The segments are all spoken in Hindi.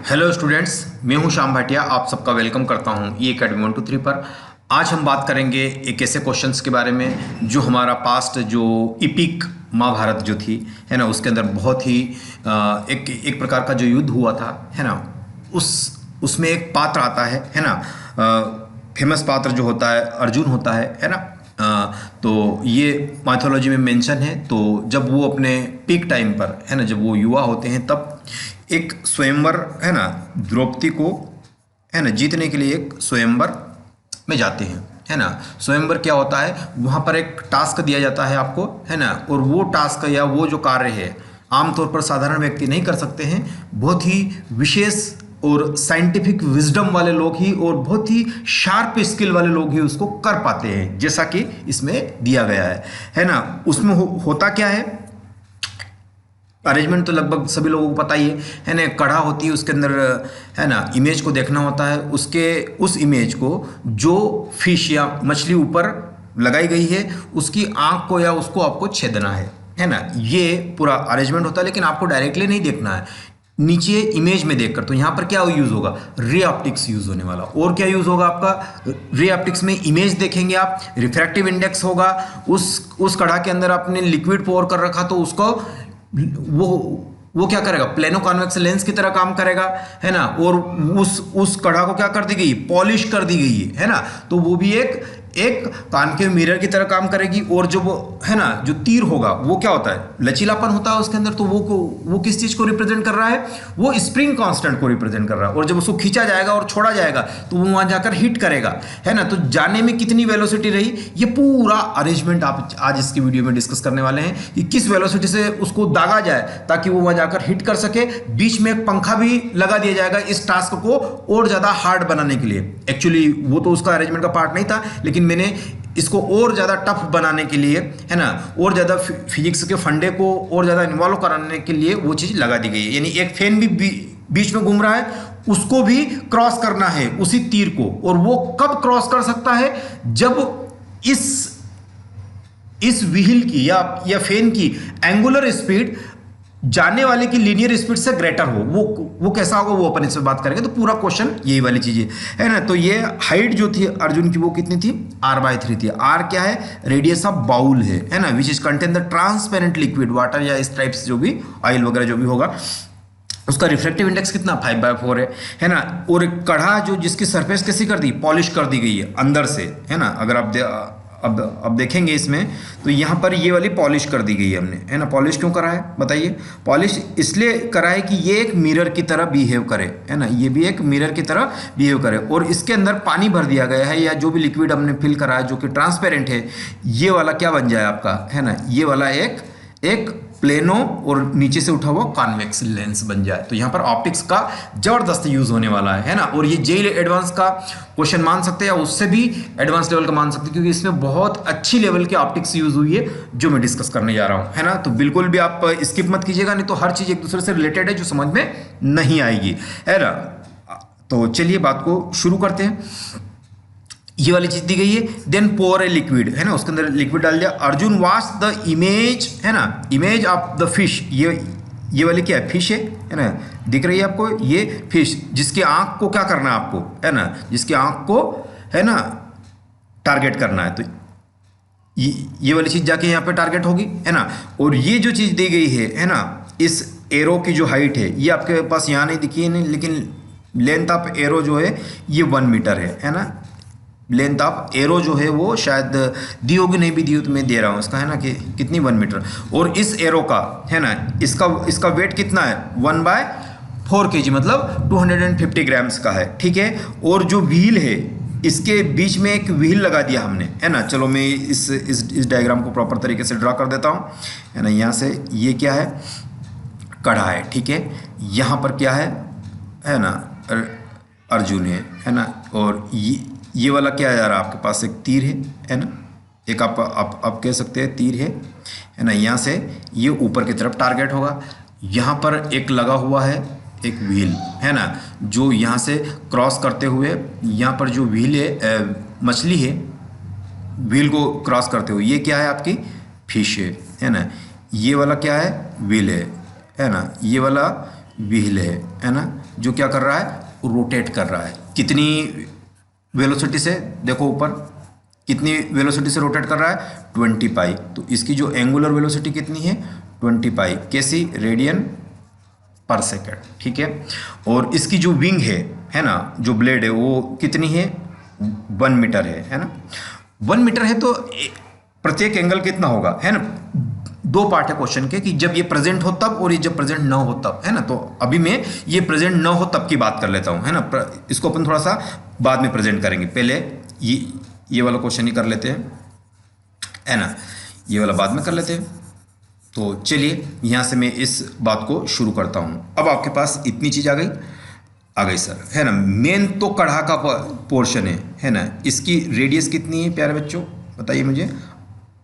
हेलो स्टूडेंट्स, मैं हूं श्याम भाटिया। आप सबका वेलकम करता हूं ई अकेडमी 123 पर। आज हम बात करेंगे एक ऐसे क्वेश्चंस के बारे में जो हमारा पास्ट जो इपिक महाभारत जो थी है ना, उसके अंदर बहुत ही एक प्रकार का जो युद्ध हुआ था है ना, उसमें एक पात्र आता है ना, फेमस पात्र जो होता है अर्जुन होता है ना। तो ये माइथोलॉजी में मेंशन है। तो जब वो अपने पीक टाइम पर है ना, जब वो युवा होते हैं, तब एक स्वयंवर है ना, द्रौपदी को है ना जीतने के लिए एक स्वयंवर में जाते हैं है ना। स्वयंवर क्या होता है, वहाँ पर एक टास्क दिया जाता है आपको है ना, और वो टास्क या वो जो कार्य है आमतौर पर साधारण व्यक्ति नहीं कर सकते हैं। बहुत ही विशेष और साइंटिफिक विजडम वाले लोग ही और बहुत ही शार्प स्किल वाले लोग ही उसको कर पाते हैं, जैसा कि इसमें दिया गया है ना। उसमें होता क्या है, अरेंजमेंट तो लगभग सभी लोगों को पता ही है ना। कढ़ा होती है, उसके अंदर है ना इमेज को देखना होता है। उस इमेज को जो फिश या मछली ऊपर लगाई गई है उसकी आंख को या उसको आपको छेदना है ना। ये पूरा अरेंजमेंट होता है, लेकिन आपको डायरेक्टली नहीं देखना है, नीचे इमेज में देखकर। तो यहाँ पर क्या यूज़ होगा, रे ऑप्टिक्स यूज़ होने वाला। और क्या यूज़ होगा आपका, रे ऑप्टिक्स में इमेज देखेंगे आप, रिफ्रैक्टिव इंडेक्स होगा। उस कढ़ा के अंदर आपने लिक्विड पोर कर रखा, तो उसको वो क्या करेगा, प्लेनो कॉन्वेक्स लेंस की तरह काम करेगा है ना। और उस कढ़ा को क्या कर दी गई, पॉलिश कर दी गई है ना। तो वो भी एक कॉनकेव मिरर की तरह काम करेगी। और जो वो है ना, जो तीर होगा वो क्या होता है, लचीलापन होता है उसके अंदर। तो वो किस चीज़ को रिप्रेजेंट कर रहा है, वो स्प्रिंग कांस्टेंट को रिप्रेजेंट कर रहा है। और जब उसको खींचा जाएगा और छोड़ा जाएगा तो वो वहाँ जाकर हिट करेगा है ना। तो जाने में कितनी वेलोसिटी रही, ये पूरा अरेंजमेंट आप आज इसकी वीडियो में डिस्कस करने वाले हैं कि किस वेलोसिटी से उसको दागा जाए ताकि वो वहाँ जाकर हिट कर सके। बीच में एक पंखा भी लगा दिया जाएगा इस टास्क को और ज़्यादा हार्ड बनाने के लिए। एक्चुअली वो तो उसका अरेंजमेंट का पार्ट नहीं था, लेकिन मैंने इसको और ज़्यादा टफ बनाने के लिए है ना, और ज़्यादा फिजिक्स के फंडे को और ज़्यादा इन्वॉल्व कराने के लिए वो चीज़ लगा दी गई है। यानी एक फैन भी बीच में घूम रहा है, उसको भी क्रॉस करना है उसी तीर को। और वो कब क्रॉस कर सकता है, जब इस व्हील की या फैन की एंगुलर स्पीड जाने वाले की लीनियर स्पीड से ग्रेटर हो। वो कैसा होगा, वो अपन इसमें बात करेंगे। तो पूरा क्वेश्चन यही वाली चीज़ है ना। तो ये हाइट जो थी अर्जुन की वो कितनी थी, r/3 थी। r क्या है, रेडियस ऑफ बाउल है ना, which is contain the transparent liquid water या इस टाइप्स जो भी ऑयल वगैरह जो भी होगा। उसका रिफ्रैक्टिव इंडेक्स कितना 5/4 है ना। और कढ़ा जो जिसकी सरफेस कैसी कर दी, पॉलिश कर दी गई है अंदर से है ना। अगर आप अब देखेंगे इसमें, तो यहाँ पर ये वाली पॉलिश कर दी गई है हमने है ना। पॉलिश क्यों करा है बताइए, पॉलिश इसलिए करा है कि ये एक मिरर की तरह बिहेव करे है ना, ये भी एक मिरर की तरह बिहेव करे। और इसके अंदर पानी भर दिया गया है या जो भी लिक्विड हमने फिल करा है जो कि ट्रांसपेरेंट है, ये वाला क्या बन जाए आपका है ना, ये वाला एक प्लेनो और नीचे से उठा हुआ कॉन्वेक्स लेंस बन जाए। तो यहाँ पर ऑप्टिक्स का जबरदस्त यूज होने वाला है ना। और ये जेई एडवांस का क्वेश्चन मान सकते हैं या उससे भी एडवांस लेवल का मान सकते हैं, क्योंकि इसमें बहुत अच्छी लेवल की ऑप्टिक्स यूज हुई है जो मैं डिस्कस करने जा रहा हूँ है ना। तो बिल्कुल भी आप स्किप मत कीजिएगा, नहीं तो हर चीज एक दूसरे से रिलेटेड है जो समझ में नहीं आएगी है ना। तो चलिए बात को शुरू करते हैं। ये वाली चीज दी गई है, देन पोर ए लिक्विड है ना, उसके अंदर लिक्विड डाल दिया। अर्जुन वॉच द इमेज है ना, इमेज ऑफ द फिश। ये वाली क्या है, फिश है ना, दिख रही है आपको ये फिश, जिसकी आंख को क्या करना है आपको है ना, जिसकी आंख को है ना टारगेट करना है। तो ये वाली चीज जाके यहाँ पे टारगेट होगी है ना। और ये जो चीज दी गई है ना, इस एरो की जो हाइट है ये आपके पास यहाँ नहीं दिखी है नहीं, लेकिन लेंथ ऑफ एरो जो है ये 1 मीटर है ना। लेंथ ऑफ एरो जो है वो शायद दी होगी, नहीं भी दी हो तो मैं दे रहा हूँ इसका है ना, कि कितनी 1 मीटर। और इस एरो का है ना, इसका वेट कितना है, 1/4 kg, मतलब 250 ग्राम्स का है, ठीक है। और जो व्हील है इसके बीच में एक व्हील लगा दिया हमने है ना। चलो मैं इस डायग्राम को प्रॉपर तरीके से ड्रा कर देता हूँ है ना। यहाँ से ये क्या है, कढ़ा है, ठीक है। यहाँ पर क्या है ना, अर्जुन है ना। और ये वाला क्या है यार, आपके पास एक तीर है ना, एक आप कह सकते हैं तीर है ना। यहाँ से ये ऊपर की तरफ टारगेट होगा। यहाँ पर एक लगा हुआ है एक व्हील है ना, जो यहाँ से क्रॉस करते हुए यहाँ पर जो व्हील है, मछली है, व्हील को क्रॉस करते हुए ये क्या है आपकी फिश है ना। ये वाला क्या है, व्हील है ना। ये वाला व्हील है ना, जो क्या कर रहा है, रोटेट कर रहा है। कितनी वेलोसिटी से, देखो ऊपर कितनी वेलोसिटी से रोटेट कर रहा है, 20 पाई। तो इसकी जो एंगुलर वेलोसिटी कितनी है, 20 पाई, कैसी, रेडियन पर सेकेंड, ठीक है। और इसकी जो विंग है ना, जो ब्लेड है वो कितनी है, 1 मीटर है ना। 1 मीटर है तो प्रत्येक एंगल कितना होगा, है ना। दो पार्ट है क्वेश्चन के, कि जब ये प्रेजेंट हो तब और ये जब प्रेजेंट ना हो तब, है ना। तो अभी मैं ये प्रेजेंट ना हो तब की बात कर लेता हूँ, है ना। इसको अपन थोड़ा सा बाद में प्रेजेंट करेंगे, पहले ये वाला क्वेश्चन ही कर लेते हैं, है ना। ये वाला बाद में कर लेते हैं। तो चलिए यहाँ से मैं इस बात को शुरू करता हूँ। अब आपके पास इतनी चीज़ आ गई सर, है ना। मेन तो कढ़ा का पोर्शन है ना। इसकी रेडियस कितनी है प्यारे बच्चों, बताइए मुझे।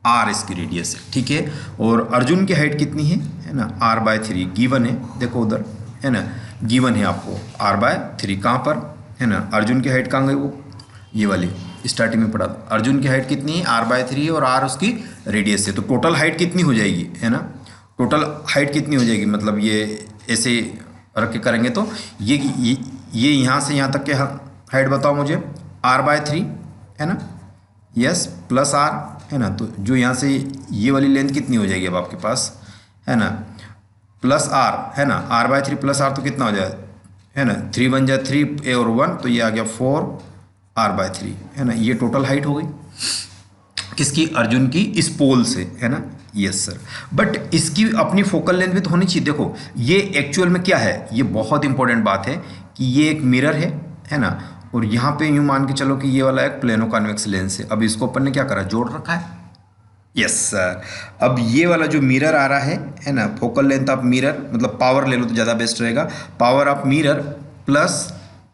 आर इसकी रेडियस है, ठीक है। और अर्जुन की हाइट कितनी है ना, r/3 गिवन है, देखो उधर, है ना, गिवन है आपको r/3। कहाँ पर, है ना। अर्जुन की हाइट कहाँ गई, वो ये वाली स्टार्टिंग में पढ़ा था। अर्जुन की हाइट कितनी है, r/3 और r उसकी रेडियस है। तो टोटल हाइट कितनी हो जाएगी, है ना। टोटल हाइट कितनी हो जाएगी, मतलब ये ऐसे रख के करेंगे तो ये यहाँ से यहाँ तक के हाइट बताओ मुझे, r/3, है ना, यस, प्लस r, है ना। तो जो यहाँ से ये वाली लेंथ कितनी हो जाएगी अब आपके पास, है ना, प्लस r, है ना। r/3 प्लस r तो कितना हो जाए, है ना, 3 × 1 = 3 और 1, तो ये आ गया 4r/3, है ना। ये टोटल हाइट हो गई किसकी, अर्जुन की, इस पोल से, है ना। यस सर, बट इसकी अपनी फोकल लेंथ भी तो होनी चाहिए। देखो ये एक्चुअल में क्या है, ये बहुत इंपॉर्टेंट बात है कि ये एक मिरर है ना। और यहाँ पे यूँ मान के चलो कि ये वाला एक प्लेनो कॉन्वेक्स लेंस है। अब इसको अपन ने क्या करा, जोड़ रखा है। यस सर, अब ये वाला जो मिरर आ रहा है ना, फोकल लेंथ ऑफ मिरर, मतलब पावर ले लो तो ज़्यादा बेस्ट रहेगा, power of mirror plus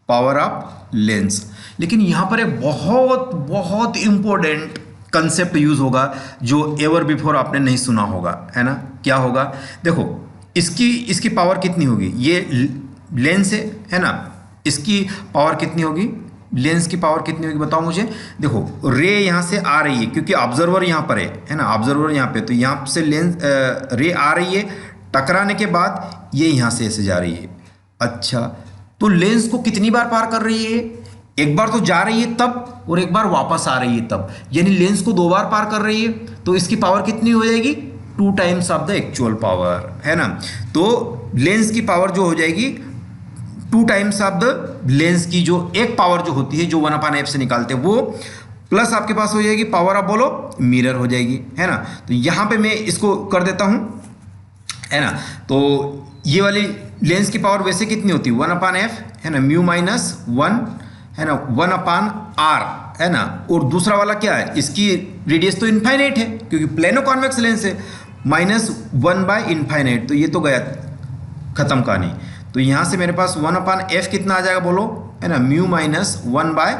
power of lens. लेकिन यहाँ पर एक बहुत बहुत इंपॉर्टेंट कंसेप्ट यूज होगा जो एवर बिफोर आपने नहीं सुना होगा, है ना। क्या होगा, देखो इसकी पावर कितनी होगी, ये लेंस है ना, इसकी पावर कितनी होगी, लेंस की पावर कितनी होगी बताओ मुझे। देखो रे यहाँ से आ रही है क्योंकि ऑब्जर्वर यहाँ पर है ना, ऑब्जर्वर यहाँ पे, तो यहाँ से लेंस रे आ रही है, टकराने के बाद ये यहाँ से ऐसे जा रही है। अच्छा, तो लेंस को कितनी बार पार कर रही है, एक बार तो जा रही है तब, और एक बार वापस आ रही है तब, यानी लेंस को 2 बार पार कर रही है। तो इसकी पावर कितनी हो जाएगी, 2 times of the actual power, है ना। तो लेंस की पावर जो हो जाएगी 2 टाइम्स ऑफ द लेंस की जो एक पावर जो होती है, जो 1/f से निकालते हैं, वो प्लस आपके पास हो जाएगी पावर ऑफ, बोलो, मिरर हो जाएगी, है ना। तो यहाँ पे मैं इसको कर देता हूँ, है ना। तो ये वाली लेंस की पावर वैसे कितनी होती है, 1/f, है ना, μ-1, है ना, 1/r, है ना। और दूसरा वाला क्या है, इसकी रेडियस तो इनफाइनाइट है क्योंकि प्लेनो कॉन्वेक्स लेंस है, -1/∞, तो ये तो गया खत्म कहानी। तो यहाँ से मेरे पास 1/f कितना आ जाएगा बोलो, है ना, μ-1/r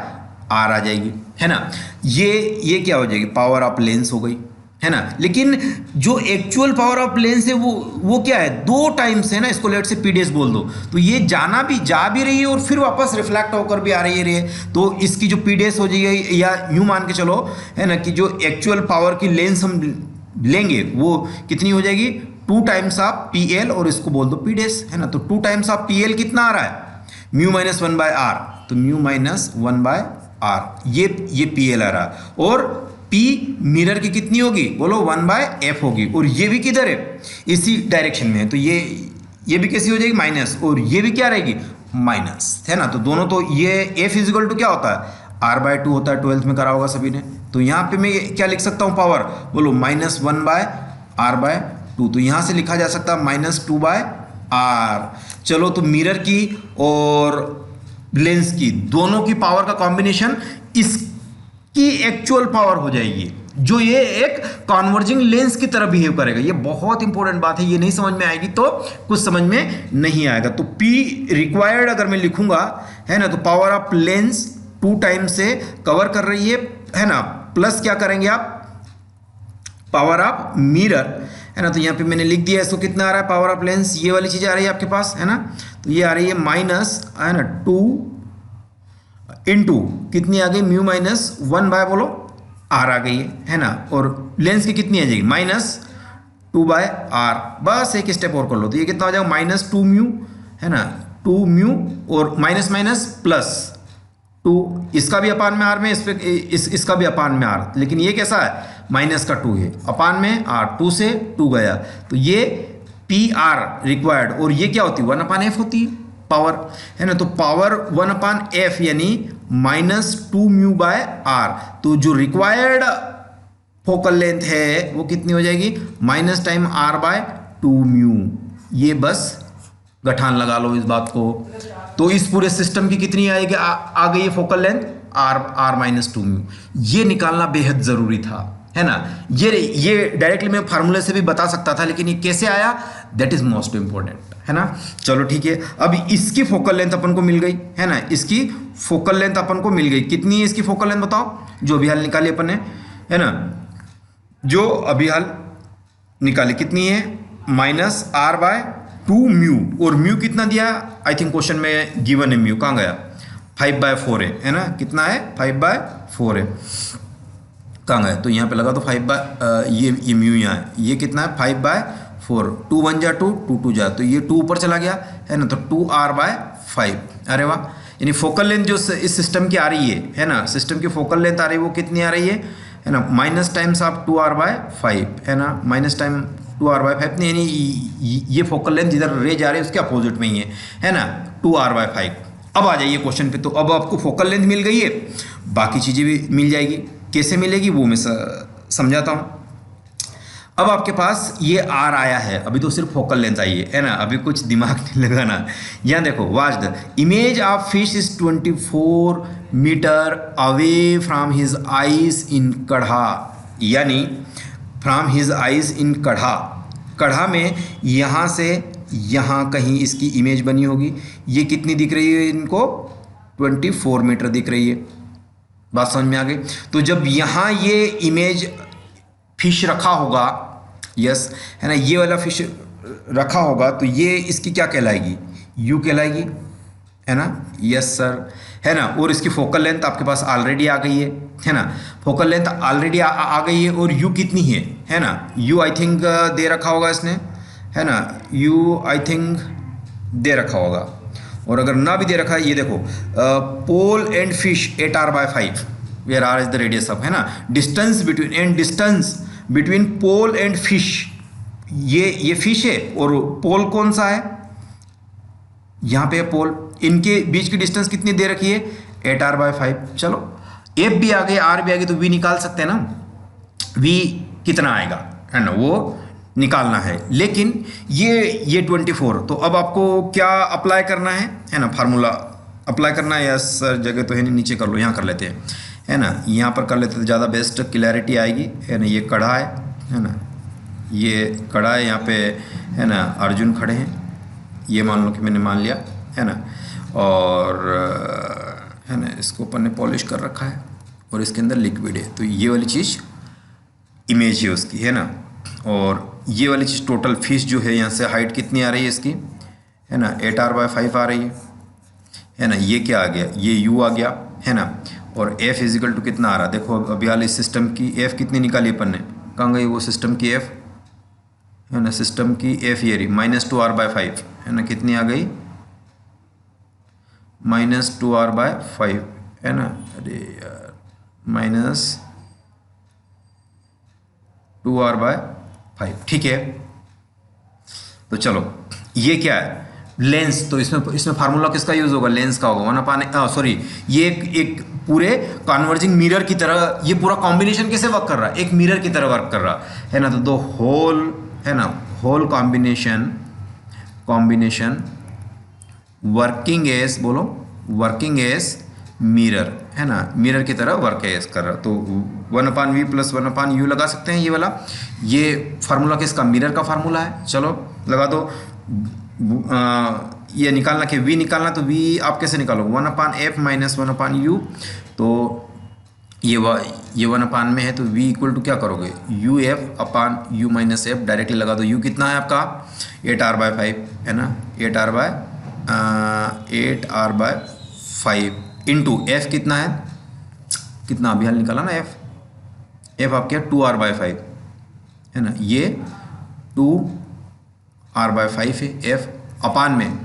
आ जाएगी, है ना। ये क्या हो जाएगी, पावर ऑफ लेंस हो गई, है ना। लेकिन जो एक्चुअल पावर ऑफ लेंस है वो क्या है, 2 टाइम्स, है ना। इसको लेट से पीडीएस बोल दो, तो ये जा भी रही है और फिर वापस रिफ्लेक्ट होकर भी आ रही है। तो इसकी जो पीडीएस हो जाएगी, या यूँ मान के चलो, है ना, कि जो एक्चुअल पावर की लेंस हम लेंगे वो कितनी हो जाएगी, 2 टाइम्स ऑफ पीएल, और इसको बोल दो पीडीएस, है ना। तो 2 टाइम्स ऑफ पीएल कितना आ रहा है, μ-1/r, तो μ-1/r, ये पीएल आ रहा है। और P मिरर की कितनी होगी, बोलो 1/f होगी। और ये भी किधर है, इसी डायरेक्शन में है, तो ये भी कैसी हो जाएगी, माइनस, और ये भी क्या रहेगी, माइनस, है ना। तो दोनों, तो ये f = क्या होता है, r/2 होता है, 12th में करा होगा सभी ने। तो यहाँ पे मैं क्या लिख सकता हूँ पावर, बोलो -1/r/2, तो यहाँ से लिखा जा सकता है -2/r। चलो, तो मिरर की और लेंस की दोनों की पावर का कॉम्बिनेशन की एक्चुअल पावर हो जाएगी, जो ये एक कॉन्वर्जिंग लेंस की तरह बिहेव करेगा। ये बहुत इंपॉर्टेंट बात है, ये नहीं समझ में आएगी तो कुछ समझ में नहीं आएगा। तो P रिक्वायर्ड अगर मैं लिखूंगा, है ना, तो पावर ऑफ लेंस 2 टाइम्स से कवर कर रही है ना, प्लस क्या करेंगे आप, पावर ऑफ मिरर, है ना। तो यहाँ पे मैंने लिख दिया, इसको कितना आ रहा है, पावर ऑफ लेंस, ये वाली चीज़ आ रही है आपके पास, है ना। तो ये आ रही है माइनस, है ना, 2 इंटू कितनी आ गई, μ-1/, बोलो, r आ गई है ना। और लेंस की कितनी आ जाएगी, -2/r। बस एक स्टेप और कर लो, तो ये कितना हो जाएगा, -2μ, है ना, 2 म्यू और माइनस माइनस प्लस 2, इसका भी अपान में आर में, इसका भी अपान में आर, लेकिन ये कैसा है, माइनस का 2 है, अपान में आर, 2 से 2 गया, तो ये पी आर रिक्वायर्ड, और ये क्या होती है, 1/f होती है पावर, है ना। तो पावर 1/f यानी -2 म्यू बाय आर, तो जो रिक्वायर्ड फोकल लेंथ है वो कितनी हो जाएगी, minus time r by 2 mu. ये बस गठान लगा लो इस बात को। तो इस पूरे सिस्टम की कितनी आएगी, आ गई है focal length r minus 2 mu. ये निकालना बेहद ज़रूरी था, है ना। ये डायरेक्टली मैं फार्मूले से भी बता सकता था, लेकिन ये कैसे आया, दैट इज मोस्ट इंपॉर्टेंट, है ना। चलो ठीक है, अब इसकी फोकल लेंथ अपन को मिल गई, है ना। इसकी फोकल लेंथ अपन को मिल गई, कितनी है इसकी फोकल लेंथ बताओ, जो अभी हाल निकाली अपन ने, है ना, जो अभी हाल निकाली कितनी है, -r/2 म्यू, और म्यू कितना दिया, आई थिंक क्वेश्चन में गिवन है म्यू, कहाँ गया, 5/4 है ना, कितना है, 5/4 है, कहाँ गया, तो यहाँ पे लगा तो 5 ये म्यू यहाँ है, ये कितना है 5/4, 2 1 जा 2, 2 2 जा, तो ये 2 ऊपर चला गया, है ना, तो 2r/5, अरे वाह। यानी फोकल लेंथ जो इस सिस्टम की आ रही है ना, सिस्टम की फोकल लेंथ आ रही है वो कितनी आ रही है ना, माइनस टाइम्स ऑफ 2r/5, है ना, माइनस टाइम 2r/5 नहीं, यानी ये फोकल लेंथ जिधर रे जा रही है उसके अपोजिट में ही है ना, 2r/5। अब आ जाइए क्वेश्चन पे, तो अब आपको फोकल लेंथ मिल गई है, बाकी चीज़ें भी मिल जाएगी, कैसे मिलेगी वो मैं समझाता हूँ। अब आपके पास ये आर आया है, अभी तो सिर्फ फोकल लेंथ आई है ना, अभी कुछ दिमाग नहीं लगाना। यहाँ देखो, watch the image of fish is 24 metre away from his eyes in kadha, यानी from his eyes in kadha, कढ़ा में यहाँ से यहाँ कहीं इसकी इमेज बनी होगी, ये कितनी दिख रही है इनको, 24 मीटर दिख रही है, बात समझ में आ गई। तो जब यहाँ ये इमेज फिश रखा होगा, यस, है ना, ये वाला फिश रखा होगा, तो ये इसकी क्या कहलाएगी, यू कहलाएगी, है ना, यस सर, है ना। और इसकी फोकल लेंथ आपके पास ऑलरेडी आ गई है ना, फोकल लेंथ ऑलरेडी आ गई है, और यू कितनी है ना, यू आई थिंक दे रखा होगा इसने, है ना, यू आई थिंक दे रखा होगा, और अगर ना भी दे रखा है, ये देखो, pole and fish 8r/5, where r is the radius of, है ना, distance between pole and fish, ये फिश है, और पोल कौन सा है, यहाँ पे पोल, इनके बीच की डिस्टेंस कितनी दे रखी है, 8r/5। चलो एफ भी आ गई, आर भी आ गई, तो वी निकाल सकते हैं ना, वी कितना आएगा, है ना, वो निकालना है। लेकिन ये 24, तो अब आपको क्या अप्लाई करना है ना, फार्मूला अप्लाई करना है, यस सर, जगह तो है नहीं, नीचे कर लो, यहाँ कर लेते हैं, है ना, यहाँ पर कर लेते तो ज़्यादा बेस्ट क्लैरिटी आएगी, है ना। ये कड़ा है ना, ये कड़ा है, यहाँ पे है ना अर्जुन खड़े हैं, ये मान लो कि मैंने मान लिया, है ना, और है ना, इसको अपन ने पॉलिश कर रखा है, और इसके अंदर लिक्विड है, तो ये वाली चीज़ इमेज है उसकी, है ना, और ये वाली चीज़ टोटल फिश जो है, यहाँ से हाइट कितनी आ रही है इसकी, है ना, 8r/5 आ रही है ना, ये क्या आ गया, ये u आ गया, है ना, और f इजिकल टू कितना आ रहा, देखो अभी हाल इस सिस्टम की f कितनी निकाली अपन ने, कहाँ गई वो सिस्टम की f, है ना, सिस्टम की f ये रही -2r/5, है ना, कितनी आ गई, -2r/5, है ना, अरे यार, -2r/5, ठीक है। तो चलो ये क्या है, लेंस, तो इसमें फार्मूला किसका यूज होगा, लेंस का होगा, 1/, सॉरी, ये एक पूरे कॉन्वर्जिंग मिरर की तरह, ये पूरा कॉम्बिनेशन कैसे वर्क कर रहा है, एक मिरर की तरह वर्क कर रहा है ना, तो दो होल, है ना, होल कॉम्बिनेशन वर्किंग एज, बोलो, वर्किंग एज मिरर, है ना, मिरर की तरह वर्क एज कर रहा, तो 1/v + 1/u लगा सकते हैं, ये वाला, ये फार्मूला किसका, मिरर का फार्मूला है। चलो लगा दो, ये निकालना कि v निकालना, तो v आप कैसे निकालो, 1/f - 1/u, तो ये 1/, में है, तो v इक्वल टू क्या करोगे, uf/u - f, डायरेक्टली लगा दो, u कितना है आपका 8r/5, है ना, 8r/5 इंटू f कितना है, कितना अभी हाल निकाला ना, f आपके 2r/5, है ना, ये 2r/5 है, f अपान में,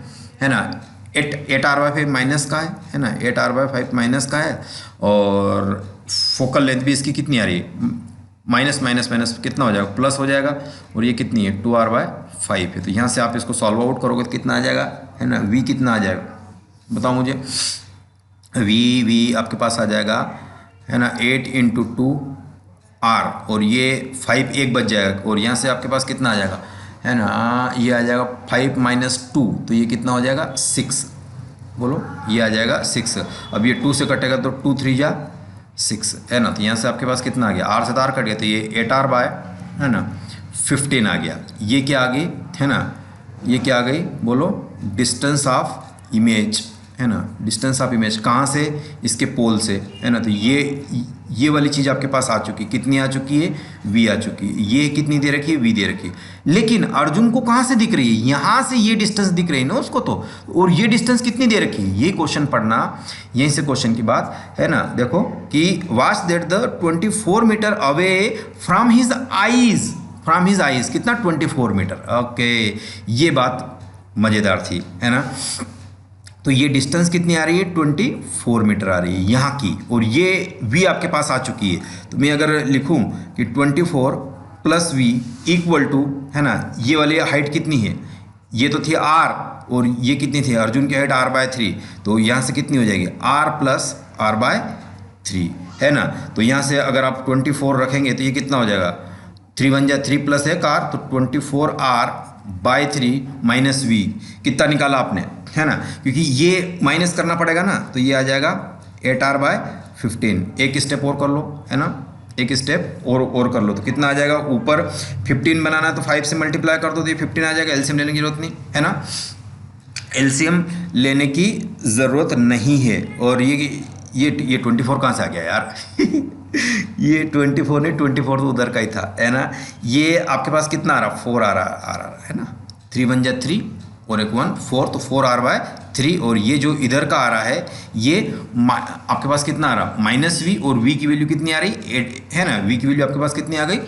है ना, 8r/5 माइनस का है ना, 8r/5 माइनस का है, और फोकल लेंथ भी इसकी कितनी आ रही है, माइनस माइनस माइनस कितना हो जाएगा, प्लस हो जाएगा, और ये कितनी है 2r/5 है। तो यहाँ से आप इसको सॉल्व आउट करोगे तो कितना आ जाएगा, है ना, v कितना आ जाएगा बताओ मुझे, v आपके पास आ जाएगा, है ना, 8 × 2r, और ये 5 एक बच जाएगा, और यहाँ से आपके पास कितना आ जाएगा, है ना, ये आ जाएगा 5 - 2, तो ये कितना हो जाएगा 6, बोलो ये आ जाएगा 6। अब ये 2 से कटेगा तो 2 × 3 = 6, है ना, तो यहाँ से आपके पास कितना आ गया, r से तो r कट गया, तो ये 8r/ है ना 15 आ गया। ये क्या आ गई, है ना, ये क्या आ गई, बोलो डिस्टेंस ऑफ इमेज, है ना, डिस्टेंस ऑफ इमेज कहाँ से, इसके पोल से, है ना, तो ये वाली चीज़ आपके पास आ चुकी, कितनी आ चुकी है, v आ चुकी है। ये कितनी दे रखी है, v दे रखी है, लेकिन अर्जुन को कहाँ से दिख रही है, यहाँ से ये डिस्टेंस दिख रही है ना उसको, तो और ये डिस्टेंस कितनी दे रखी है, ये क्वेश्चन पढ़ना, यहीं से क्वेश्चन की बात है ना। देखो कि watch that the 24 metre away from his eyes, कितना 24 मीटर, ओके, ये बात मज़ेदार थी, है ना। तो ये डिस्टेंस कितनी आ रही है, 24 मीटर आ रही है यहाँ की, और ये v आपके पास आ चुकी है। तो मैं अगर लिखूँ कि 24 + v = है ना, ये वाली हाइट कितनी है, ये तो थी r, और ये कितनी थी, अर्जुन की हाइट r/3, तो यहाँ से कितनी हो जाएगी, r + r/3, है ना। तो यहाँ से अगर आप 24 रखेंगे तो ये कितना हो जाएगा, 3 × 1 = 3 + 1 r, तो 24r/3 - v कितना निकाला आपने, है ना, क्योंकि ये माइनस करना पड़ेगा ना, तो ये आ जाएगा 8r/15। एक स्टेप और कर लो, है ना, एक स्टेप और कर लो, तो कितना आ जाएगा, ऊपर 15 बनाना है तो 5 से मल्टीप्लाई कर दो तो ये 15 आ जाएगा। एलसीएम लेने की जरूरत नहीं, है ना, एलसीएम लेने की ज़रूरत नहीं है। और ये 24 कहाँ से आ गया यार ये 24 नहीं, 24 तो उधर का ही था, है ना। ये आपके पास कितना आ रहा, 4 आ रहा है ना, 3 × 1 = 3 और एक 1 4, तो 4r/3, और ये जो इधर का आ रहा है ये आपके पास कितना आ रहा, -v, और v की वैल्यू कितनी आ रही, 8, है ना, v की वैल्यू आपके पास कितनी आ गई,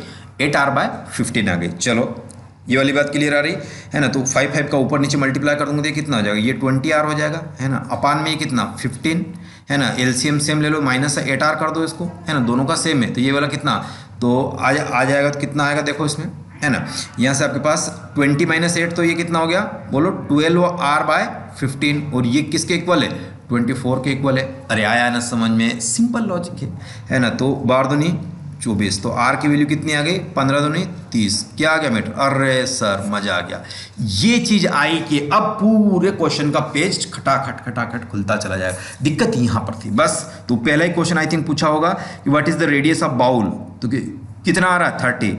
8r/15 आ गई। चलो ये वाली बात क्लियर आ रही है ना। तो 5 का ऊपर नीचे मल्टीप्लाई कर दूंगा तो कितना हो जाएगा, ये 20r हो जाएगा, है ना, अपान में ये कितना 15, है ना, एलसीएम सेम ले लो, -8r कर दो इसको, है ना, दोनों का सेम है, तो ये वाला कितना, तो आ जाएगा, तो कितना आएगा देखो इसमें, है ना, यहाँ से आपके पास 20 - 8, तो ये कितना हो गया, बोलो 12r/15, और ये किसके इक्वल है, 24 के इक्वल है। अरे आया ना समझ में, सिंपल लॉजिक है ना। तो 12 दूनी 24, तो r की वैल्यू कितनी आ गई, 15 दूनी 30, क्या आ गया मीटर। अरे सर मजा आ गया, ये चीज आई कि अब पूरे क्वेश्चन का पेज खटाखट खुलता चला जाएगा। दिक्कत यहाँ पर थी बस। तो पहला ही क्वेश्चन आई थिंक पूछा होगा कि what is the radius of bowl, तो कितना आ रहा है 30,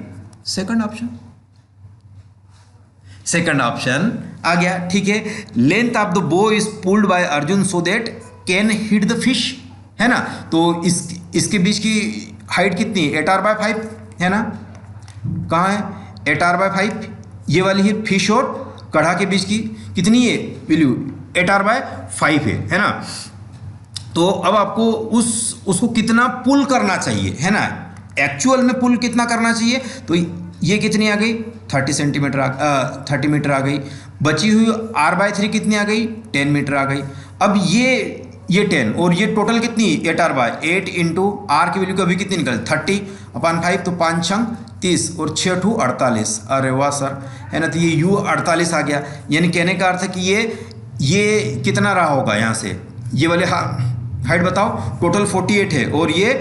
सेकंड ऑप्शन आ गया, ठीक है। लेंथ ऑफ द बो is pulled bye Arjun so that can hit the fish, है ना। तो इसके बीच की हाइट कितनी है, 8r/5, है ना, कहाँ है 8r/5, ये वाली है फिश और कढ़ा के बीच की कितनी है वैल्यू, 8r/5 है ना। तो अब आपको उसको कितना पुल करना चाहिए, है ना, एक्चुअल में पुल कितना करना चाहिए, तो ये कितनी आ गई 30 मीटर आ गई। बची हुई r/3 कितनी आ गई, 10 मीटर आ गई। अब ये 10 और ये टोटल कितनी 8r/8 इंटू r की वैल्यू कभी कितनी निकल 30/5, तो 5 छंग 30 और 6 ठू 48। अरे वाह सर, है ना। तो ये u 48 आ गया, यानी कहने का अर्थ है कि ये कितना रहा होगा, यहाँ से ये वाले हाइट बताओ, टोटल 48 है और ये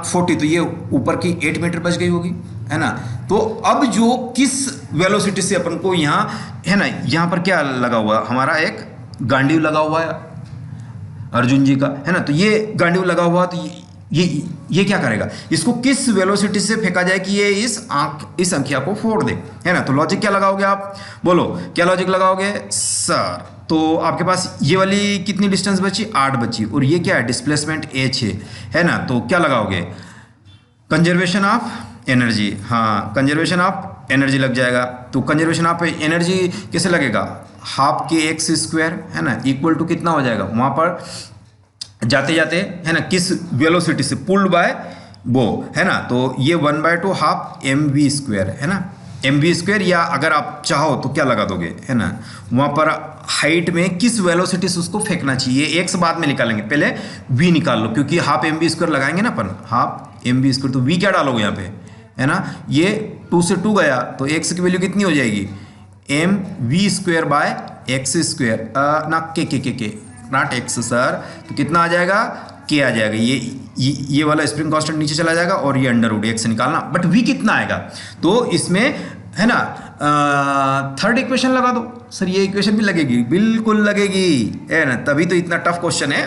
40, तो ये ऊपर की 8 मीटर बच गई होगी, है ना। तो अब जो किस वेलोसिटी से अपन को यहाँ, है ना, यहाँ पर क्या लगा हुआ है, हमारा एक गांडीव लगा हुआ है अर्जुन जी का, है ना। तो ये गांडीव लगा हुआ, तो ये क्या करेगा, इसको किस वेलोसिटी से फेंका जाए कि ये इस अंकिया को फोड़ दे, है ना। तो लॉजिक क्या लगाओगे आप, बोलो क्या लॉजिक लगाओगे सर। तो आपके पास ये वाली कितनी डिस्टेंस बची, 8 बची, और ये क्या है डिस्प्लेसमेंट h है ना। तो क्या लगाओगे, कंजर्वेशन ऑफ एनर्जी, हाँ कंजर्वेशन ऑफ एनर्जी लग जाएगा। तो कंजर्वेशन ऑफ एनर्जी कैसे लगेगा, हाफ के x², है ना, इक्वल टू कितना हो जाएगा, वहाँ पर जाते जाते, है ना, किस वेलोसिटी से, पुल्ड बाय बो, है ना। तो ये 1/2 हाफ mv², है ना, mv², या अगर आप चाहो तो क्या लगा दोगे, है ना, वहाँ पर हाइट में किस वेलोसिटी से उसको फेंकना चाहिए, x बाद में निकालेंगे, पहले v निकाल लो, क्योंकि हाफ mv² लगाएंगे ना अपन, हाफ mv², तो v क्या डालोगे यहाँ पे, है ना, ये 2 से 2 गया तो x की वैल्यू कितनी हो जाएगी, mv² बाय x², ना के नॉट x सर, तो कितना आ जाएगा, के आ जाएगा, ये वाला स्प्रिंग कांस्टेंट नीचे चला जाएगा और ये अंडर रूट x से निकालना, बट v कितना आएगा, तो इसमें है ना थर्ड इक्वेशन लगा दो। सर ये इक्वेशन भी लगेगी, बिल्कुल लगेगी, है ना, तभी तो इतना टफ क्वेश्चन है।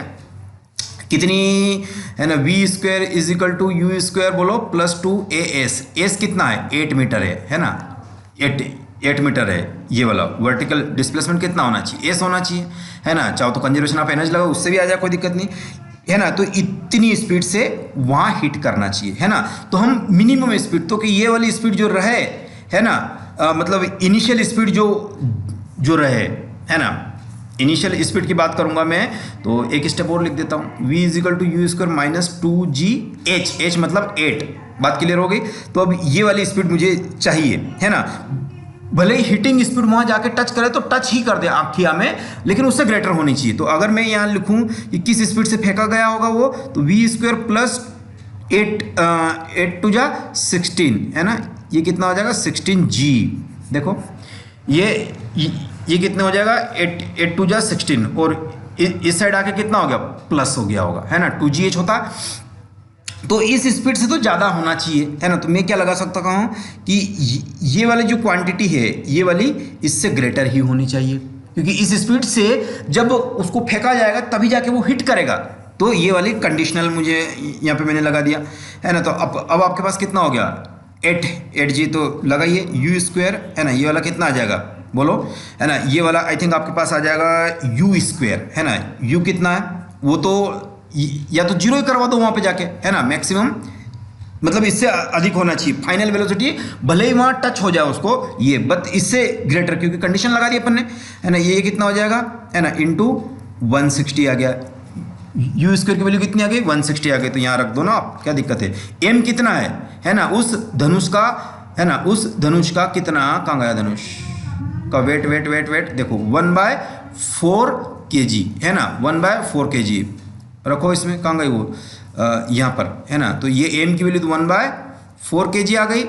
कितनी है ना, v² is equal to u², बोलो +2as, एस कितना है 8 मीटर है ना, 8 मीटर है, ये वाला वर्टिकल डिस्प्लेसमेंट कितना होना चाहिए, एस होना चाहिए, है ना, चाहो तो कंजर्वेशन ऑफ एनर्जी लगाओ, उससे भी आ जाए, कोई दिक्कत नहीं, है ना, तो इतनी स्पीड से वहाँ हिट करना चाहिए, है ना, तो हम मिनिमम स्पीड, तो कि ये वाली स्पीड जो रहे, है ना, मतलब इनिशियल स्पीड जो रहे, है ना, इनिशियल स्पीड की बात करूंगा मैं, तो एक स्टेप और लिख देता हूँ, v is equal to u² - 2gh, h मतलब 8, बात क्लियर हो गई। तो अब ये वाली स्पीड मुझे चाहिए, है ना, भले ही हिटिंग स्पीड वहाँ जाके टच करे तो टच ही कर दे आँखिया में, लेकिन उससे ग्रेटर होनी चाहिए। तो अगर मैं यहाँ लिखूँ कि किस स्पीड से फेंका गया होगा वो, तो v² + 8 2 जा 16, है ना, ये कितना हो जाएगा 16g, देखो ये कितना हो जाएगा 8 2 जा 16, और इस साइड आके कितना हो गया, प्लस हो गया होगा, है ना, 2gh होता, तो इस स्पीड से तो ज़्यादा होना चाहिए, है ना, तो मैं क्या लगा सकता हूँ कि ये वाली जो क्वांटिटी है, ये वाली इससे ग्रेटर ही होनी चाहिए, क्योंकि इस स्पीड से जब उसको फेंका जाएगा तभी जाके वो हिट करेगा, तो ये वाली कंडीशनल मुझे यहाँ पे मैंने लगा दिया, है ना। तो अब आपके पास कितना हो गया 8g, तो लगाइए u², है ना, ये वाला कितना आ जाएगा बोलो, है ना, ये वाला आई थिंक आपके पास आ जाएगा u², है ना, u कितना है, वो तो या तो 0 ही करवा दो वहाँ पे जाके, है ना, मैक्सिमम मतलब इससे अधिक होना चाहिए फाइनल वेलोसिटी, भले ही वहाँ टच हो जाए उसको ये, बट इससे ग्रेटर, क्योंकि कंडीशन लगा दी अपन ने, है ना, ये कितना हो जाएगा, है ना, इंटू 160 आ गया, u² की वैल्यू कितनी आ गई 160 आ गई, तो यहाँ रख दो ना आप, क्या दिक्कत है। m कितना है ना, उस धनुष का, है ना, उस धनुष का कितना, कहाँ गया धनुष का वेट देखो 1/4 kg, है ना, 1/4 kg रखो इसमें, कहाँ गई वो, यहाँ पर, है ना, तो ये m की वैल्यू तो 1/4 kg आ गई,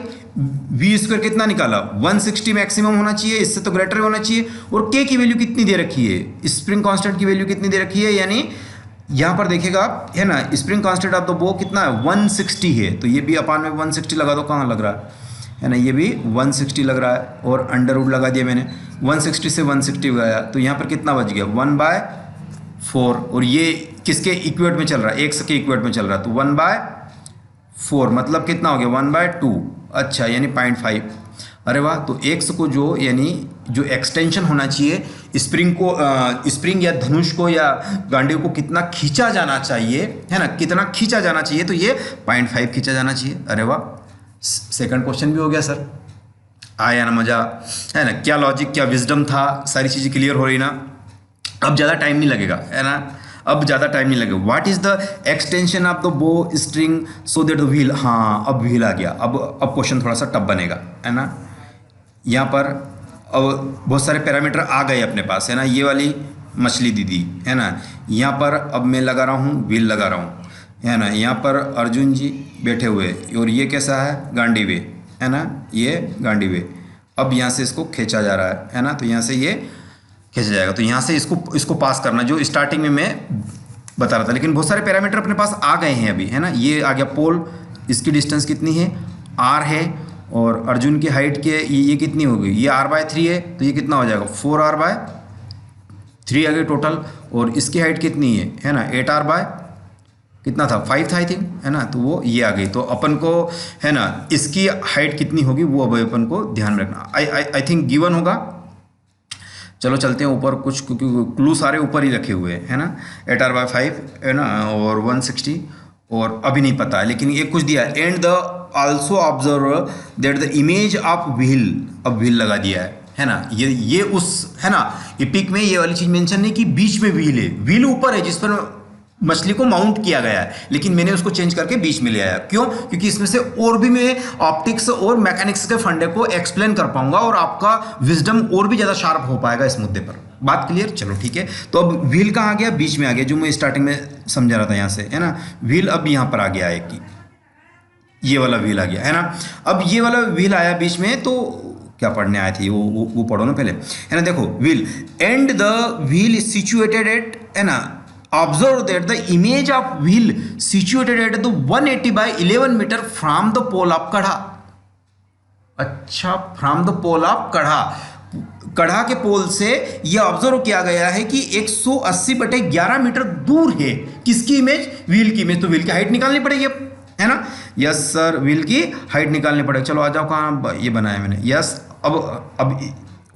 v² कितना निकाला 160 मैक्सिमम होना चाहिए, इससे तो ग्रेटर होना चाहिए, और k की वैल्यू कितनी दे रखी है, स्प्रिंग कांस्टेंट की वैल्यू कितनी दे रखी है, यानी यहाँ पर देखिएगा आप, है ना, स्प्रिंग कांस्टेंट ऑफ द बो कितना है 160 है, तो ये भी अपान में 160 लगा दो, कहाँ लग रहा है ना, ये भी 160 लग रहा है, और अंडर रूट लगा दिया मैंने, 160 से 160 गया, तो यहाँ पर कितना बच गया 1/4, और ये किसके इक्वेट में चल रहा है, x के इक्वेट में चल रहा है, तो 1/4 मतलब कितना हो गया 1/2, अच्छा यानी 0.5, अरे वाह। तो x को जो यानी जो एक्सटेंशन होना चाहिए स्प्रिंग को, स्प्रिंग या धनुष को या गांडीव को कितना खींचा जाना चाहिए, है ना, कितना खींचा जाना चाहिए, तो ये 0.5 खींचा जाना चाहिए। अरे वाह, सेकंड क्वेश्चन भी हो गया सर, आया ना मज़ा, है ना, क्या लॉजिक क्या विजडम था, सारी चीज़ें क्लियर हो रही ना। अब ज़्यादा टाइम नहीं लगेगा, है ना, अब ज़्यादा टाइम नहीं लगेगा। What is the extension of the bow string so that the wheel, हाँ अब व्हील आ गया, अब क्वेश्चन थोड़ा सा टफ बनेगा, है ना। यहाँ पर अब बहुत सारे पैरामीटर आ गए अपने पास, है ना, ये वाली मछली दीदी, है ना, यहाँ पर अब मैं लगा रहा हूँ व्हील लगा रहा हूँ, है ना, यहाँ पर अर्जुन जी बैठे हुए, और ये कैसा है गांडीवे, है ना, ये गांडीवे। अब यहाँ से इसको खींचा जा रहा है ना, तो यहाँ से ये खींचा जाएगा, तो यहाँ से इसको पास करना, जो स्टार्टिंग में मैं बता रहा था, लेकिन बहुत सारे पैरामीटर अपने पास आ गए हैं अभी, है ना। ये आ गया पोल, इसकी डिस्टेंस कितनी है r है, और अर्जुन की हाइट के ये कितनी हो गई, ये r/3 है, तो ये कितना हो जाएगा 4r/3 आ गई टोटल, और इसकी हाइट कितनी है ना 8r/ कितना था 5 था आई थिंक, है ना, तो वो ये आ गई। तो अपन को, है ना, इसकी हाइट कितनी होगी वो अब अपन को ध्यान में रखना, आई थिंक गिवन होगा। चलो चलते हैं ऊपर, कुछ क्योंकि क्लू सारे ऊपर ही रखे हुए हैं, है ना, 8r/5 है ना, और 160, और अभी नहीं पता है, लेकिन ये कुछ दिया है, and the also observe that the image of wheel, अब व्हील लगा दिया है ना, ये उस, है ना, एपिक में ये वाली चीज़ मेंशन नहीं कि बीच में व्हील है, व्हील ऊपर है जिस पर मछली को माउंट किया गया है, लेकिन मैंने उसको चेंज करके बीच में ले आया। क्यों? क्योंकि इसमें से और भी मैं ऑप्टिक्स और मैकेनिक्स के फंडे को एक्सप्लेन कर पाऊंगा और आपका विजडम और भी ज़्यादा शार्प हो पाएगा इस मुद्दे पर। बात क्लियर? चलो ठीक है। तो अब व्हील कहाँ आ गया? बीच में आ गया, जो मैं स्टार्टिंग में समझा रहा था यहाँ से, है ना। व्हील अब यहाँ पर आ गया है कि ये वाला व्हील आ गया, है ना। अब ये वाला व्हील आया बीच में, तो क्या पढ़ने आए थे वो पढ़ो ना पहले, है ना। देखो, wheel and the wheel is situated at, है ना। Observe that the image of wheel situated at the 180 by 11 meter from the pole of कढ़ा। अच्छा, फ्रॉम द पोल ऑफ कढ़ा, कढ़ा के पोल से यह ऑब्जर्व किया गया है कि 180/11 मीटर दूर है। किसकी इमेज? व्हील की इमेज। तो व्हील की हाइट निकालनी पड़ेगी अब, है ना। यस सर, व्हील की हाइट निकालनी पड़ेगी। चलो आ जाओ, कहाँ ये बनाया मैंने। यस, अब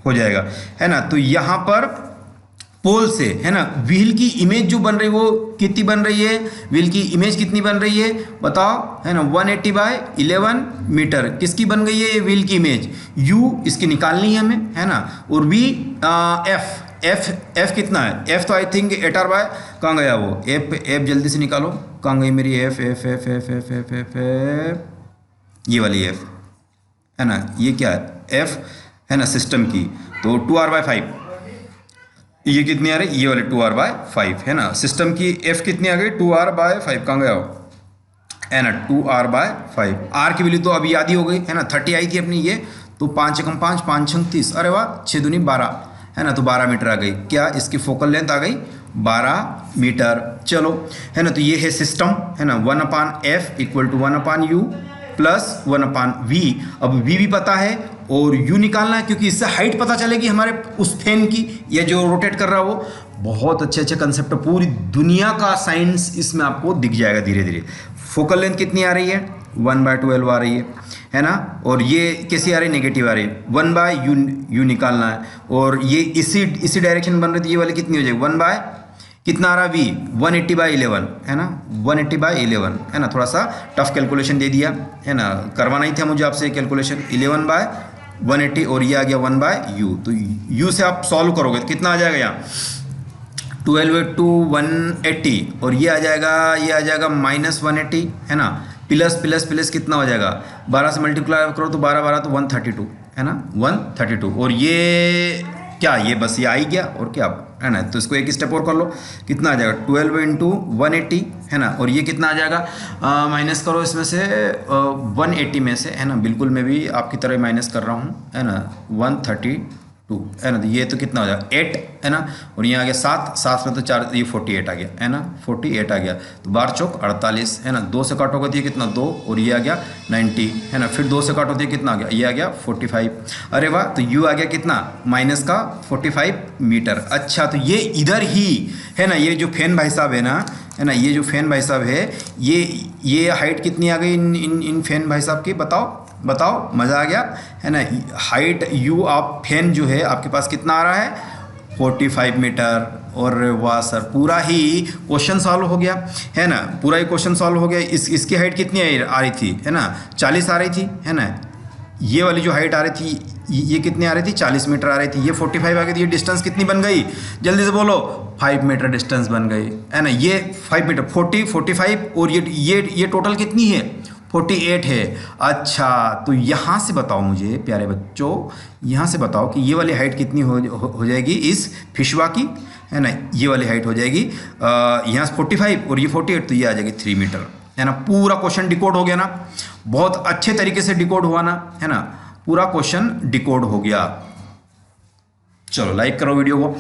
हो जाएगा, है ना। तो यहाँ पर पोल से, है ना, व्हील की इमेज जो बन रही है वो कितनी बन रही है? व्हील की इमेज कितनी बन रही है बताओ, है ना। 180/11 मीटर किसकी बन गई है? ये व्हील की इमेज। यू इसकी निकालनी है हमें, है ना। और वी एफ कितना है? एफ तो आई थिंक 8R/, कहाँ गया वो एफ जल्दी से निकालो, कहाँ गई मेरी एफ? ये वाली एफ, है ना। ये क्या है? एफ, है ना, सिस्टम की। तो 2R/5। ये कितनी आ रही? ये वाले 2R/5, है ना। सिस्टम की एफ कितनी आ गई? 2R/5, कहाँ गया हो, है ना। 2R/5। आर की वैल्यू तो अभी याद ही हो गई, है ना। 30 आई थी अपनी ये, तो 5 एकम 5, 5 छंग 30, अरे वाह, 6 दूनी 12, है ना। तो 12 मीटर आ गई। क्या इसकी फोकल लेंथ आ गई? 12 मीटर। चलो, है ना। तो ये है सिस्टम, है ना। 1/f = 1/u + 1/v। अब v भी पता है और u निकालना है, क्योंकि इससे हाइट पता चलेगी हमारे उस फैन की, या जो रोटेट कर रहा है वो। बहुत अच्छे अच्छे कंसेप्ट, पूरी दुनिया का साइंस इसमें आपको दिख जाएगा धीरे धीरे। फोकल लेंथ कितनी आ रही है? 1/12 आ रही है ना। और ये कैसी आ रही है? नेगेटिव आ रही है। 1/u निकालना है, और ये इसी डायरेक्शन बन रही थी। ये वाली कितनी हो जाएगी? 1 कितना आ रहा? v 180/11, है ना। 180/11, है ना। थोड़ा सा टफ कैलकुलेशन दे दिया, है ना। करवाना ही था मुझे आपसे कैलकुलेशन। 11/180, और ये आ गया 1/u। तो u से आप सॉल्व करोगे तो कितना आ जाएगा? यहाँ 12/180, और ये आ जाएगा -180, है ना। प्लस कितना हो जाएगा? 12 से मल्टीप्लाई करो तो 12 तो 132, है ना। 132, और ये क्या? ये बस ये आ ही गया, और क्या, है ना। तो इसको एक स्टेप और कर लो, कितना आ जाएगा? 12 × 180, है ना। और ये कितना आ जाएगा? माइनस करो इसमें से 180 में से, है ना। बिल्कुल मैं भी आपकी तरह माइनस कर रहा हूँ, है ना। 132, है ना। तो ये तो कितना हो जाएगा? 8, है ना। और यहाँ आ गया 7 में तो 4, ये 48 आ गया, है ना। 48 आ गया। तो 12 चौक 48, है ना। 2 से काटोगे तो ये कितना? 2, और ये आ गया 90, है ना। फिर 2 से काटो तो ये कितना आ गया? ये आ गया 45। अरे वाह, तो यू आ गया कितना? माइनस का 45 मीटर। अच्छा, तो ये इधर ही, है ना। ये जो फैन भाई साहब है ना, है ना, ये जो फैन भाई साहब है, ये हाइट कितनी आ गई इन फैन भाई साहब की? बताओ, मज़ा आ गया, है ना। हाइट यू ऑफ फैन जो है आपके पास कितना आ रहा है? 45 मीटर। और वाह सर, पूरा ही क्वेश्चन सॉल्व हो गया, है ना। पूरा ही क्वेश्चन सॉल्व हो गया। इसकी हाइट कितनी आ रही थी, है ना? 40 आ रही थी, है ना। ये वाली जो हाइट आ रही थी, ये कितनी आ रही थी? 40 मीटर आ रही थी। ये 45 आ गई थी। ये डिस्टेंस कितनी बन गई? जल्दी से बोलो। 5 मीटर डिस्टेंस बन गई, है ना। ये 5 मीटर, 40, 45, और ये टोटल कितनी है? 48 है। अच्छा, तो यहाँ से बताओ मुझे प्यारे बच्चों, यहाँ से बताओ कि ये वाली हाइट कितनी हो जाएगी इस फिशवा की, है ना। ये वाली हाइट हो जाएगी यहाँ से 45, और ये 48, तो ये आ जाएगी 3 मीटर, है ना। पूरा क्वेश्चन डिकोड हो गया ना। बहुत अच्छे तरीके से डिकोड हुआ ना, है ना। पूरा क्वेश्चन डिकोड हो गया। चलो लाइक करो वीडियो को।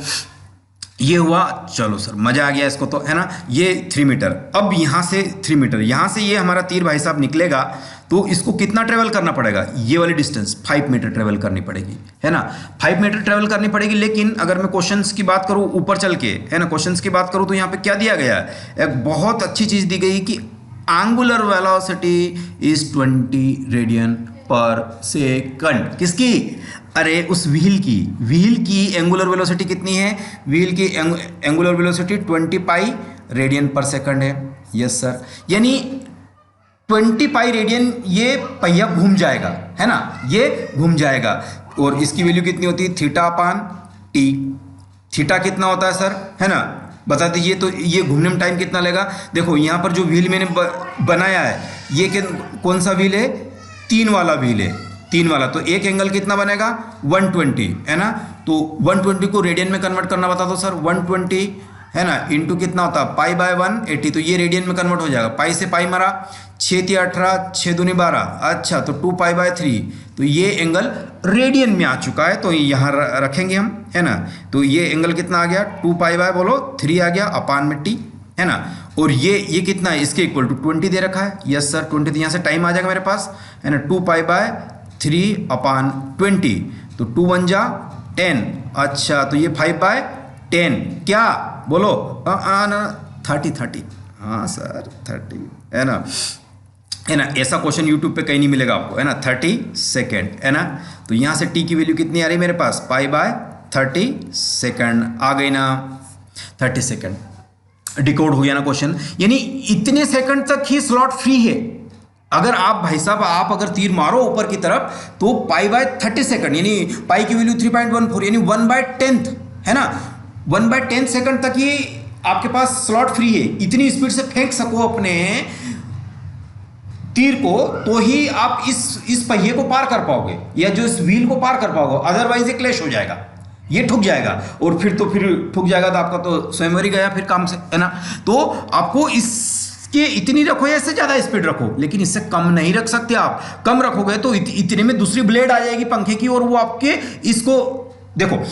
ये हुआ, चलो सर मज़ा आ गया इसको तो, है ना। ये 3 मीटर। अब यहाँ से 3 मीटर, यहाँ से ये हमारा तीर भाई साहब निकलेगा, तो इसको कितना ट्रेवल करना पड़ेगा? ये वाली डिस्टेंस 5 मीटर ट्रेवल करनी पड़ेगी, है ना। 5 मीटर ट्रेवल करनी पड़ेगी। लेकिन अगर मैं क्वेश्चंस की बात करूँ ऊपर चल के, है ना, क्वेश्चंस की बात करूँ, तो यहाँ पे क्या दिया गया है? एक बहुत अच्छी चीज़ दी गई कि एंगुलर वेलोसिटी इज 20 रेडियन/सेकंड। किसकी? अरे उस व्हील की एंगुलर वेलोसिटी कितनी है? व्हील की एंगुलर वेलोसिटी 20 पाई रेडियन/सेकंड है। यस सर, यानी 20 पाई रेडियन ये पहिया घूम जाएगा, है ना। ये घूम जाएगा। और इसकी वैल्यू कितनी होती है? θ/t। थीटा कितना होता है सर, है ना? बता दीजिए। तो ये घूमने में टाइम कितना लगेगा? देखो यहाँ पर जो व्हील मैंने बनाया है ये कौन सा व्हील है? 3 वाला व्हील है, 3 वाला। तो एक एंगल कितना बनेगा? 120 है ना। तो 120 को रेडियन में कन्वर्ट करना बता दो सर। 120 है ना इंटू कितना होता है? Pi by 180। तो ये रेडियन में कन्वर्ट हो जाएगा। पाई से पाई मरा, 6 × 18, 6 दूनी 12। अच्छा तो 2 पाई बाय 3। तो ये एंगल रेडियन में आ चुका है, तो यहाँ रखेंगे हम, है ना। तो ये एंगल कितना आ गया? 2 पाई बाय बोलो 3 आ गया अपान में टी, है ना। और ये कितना है? इसके इक्वल टू 20 दे रखा है। Yes sir 20। तो यहाँ से टाइम आ जाएगा मेरे पास, है ना। 2 पाई बाय 3 अपान 20। तो 2 1 जा 10। अच्छा तो ये 5 बाय 10 क्या बोलो? ना 30। हाँ सर 30 है ना, है ना। ऐसा क्वेश्चन यूट्यूब पे कहीं नहीं मिलेगा आपको, है ना। 30 सेकेंड, है ना। तो यहाँ से टी की वैल्यू कितनी आ रही है मेरे पास? पाई बाय 30 सेकेंड आ गई ना। 30 सेकेंड डिकोड हो गया ना क्वेश्चन। यानी इतने सेकंड तक ही स्लॉट फ्री है। अगर आप भाई साहब आप अगर तीर मारो ऊपर की तरफ तो पाई बाय 30 सेकंड, यानी पाई की वैल्यू 3.14, यानी 1/10 है ना। 1/10 सेकंड तक ही आपके पास स्लॉट फ्री है। इतनी स्पीड से फेंक सको अपने तीर को, तो ही आप इस पहिए को पार कर पाओगे, या जो इस व्हील को पार कर पाओगे। अदरवाइज ये क्लैश हो जाएगा, ये ठुक जाएगा, और फिर ठुक जाएगा तो आपका तो स्वयंवर ही गया फिर काम से, है ना। तो आपको इसके इतनी रखो या इससे ज़्यादा स्पीड रखो, लेकिन इससे कम नहीं रख सकते आप। कम रखोगे तो इतने में दूसरी ब्लेड आ जाएगी पंखे की, और वो आपके इसको देखो,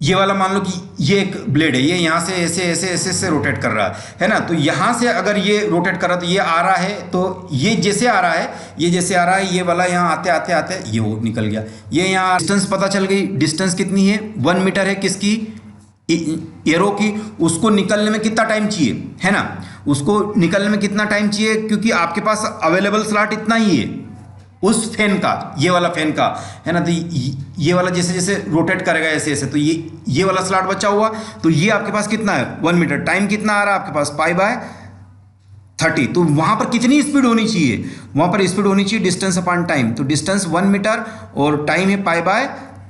ये वाला मान लो कि ये एक ब्लेड है, ये यहाँ से ऐसे ऐसे ऐसे ऐसे रोटेट कर रहा है ना। तो यहाँ से अगर ये रोटेट कर रहा है तो ये आ रहा है, तो ये जैसे आ रहा है, ये जैसे आ रहा है, ये वाला यहाँ आते आते आते ये वो निकल गया। ये यहाँ डिस्टेंस पता चल गई, डिस्टेंस कितनी है? 1 मीटर है। किसकी? एरो की। उसको निकलने में कितना टाइम चाहिए, है ना। उसको निकलने में कितना टाइम चाहिए, क्योंकि आपके पास अवेलेबल स्लॉट इतना ही है उस फैन का, ये वाला फैन का, है ना। तो ये वाला जैसे जैसे रोटेट करेगा ऐसे ऐसे, तो ये वाला स्लॉट बचा हुआ, तो ये आपके पास कितना है? 1 मीटर। टाइम कितना आ रहा है आपके पास? Pi by 30। तो वहां पर कितनी स्पीड होनी चाहिए? वहां पर स्पीड होनी चाहिए डिस्टेंस अपॉन टाइम। तो डिस्टेंस 1 मीटर और टाइम है पाई बाय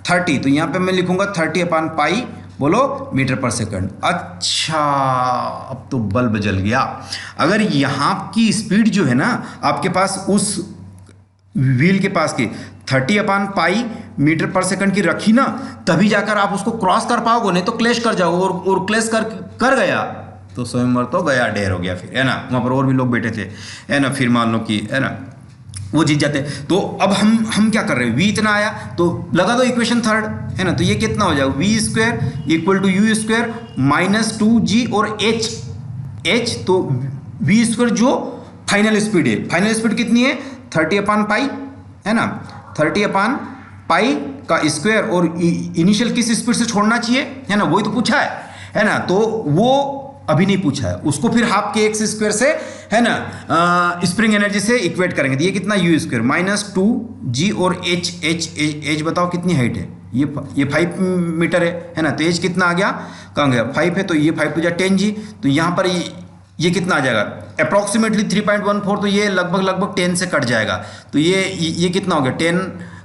30। तो यहाँ पे मैं लिखूंगा 30 अपॉन पाई बोलो मीटर पर सेकंड। अच्छा अब तो बल्ब जल गया। अगर यहाँ की स्पीड जो है ना आपके पास उस व्हील के पास की 30 अपॉन पाई मीटर पर सेकंड की रखी ना, तभी जाकर आप उसको क्रॉस कर पाओगे, नहीं तो क्लैश कर जाओगे। और क्लैश कर गया तो स्वयंवर तो गया, ढेर हो गया फिर, है ना। वहाँ पर और भी लोग बैठे थे, है ना। फिर मान लो कि, है ना, वो जीत जाते। तो अब हम क्या कर रहे हैं? v इतना आया तो लगा दो इक्वेशन थर्ड, है ना। तो ये कितना हो जाएगा? v² = u² - 2g और h। तो v² जो फाइनल स्पीड है, फाइनल स्पीड कितनी है? 30 अपॉन पाई, है ना। 30 अपॉन पाई का स्क्वायर, और इनिशियल किस स्पीड से छोड़ना चाहिए, है ना, वही तो पूछा है ना। तो वो अभी नहीं पूछा है, उसको फिर हाफ के एक्स स्क्वायर से, है ना, स्प्रिंग एनर्जी से इक्वेट करेंगे। तो ये कितना? u² - 2g और h बताओ कितनी हाइट है? ये 5 मीटर है ना। तो h कितना आ गया? कहाँ गया? 5 है, तो ये 5 × 10g। तो यहाँ पर ये कितना आ जाएगा? अप्रॉक्सीमेटली 3.14। तो ये लगभग 10 से कट जाएगा। तो ये कितना हो गया? 10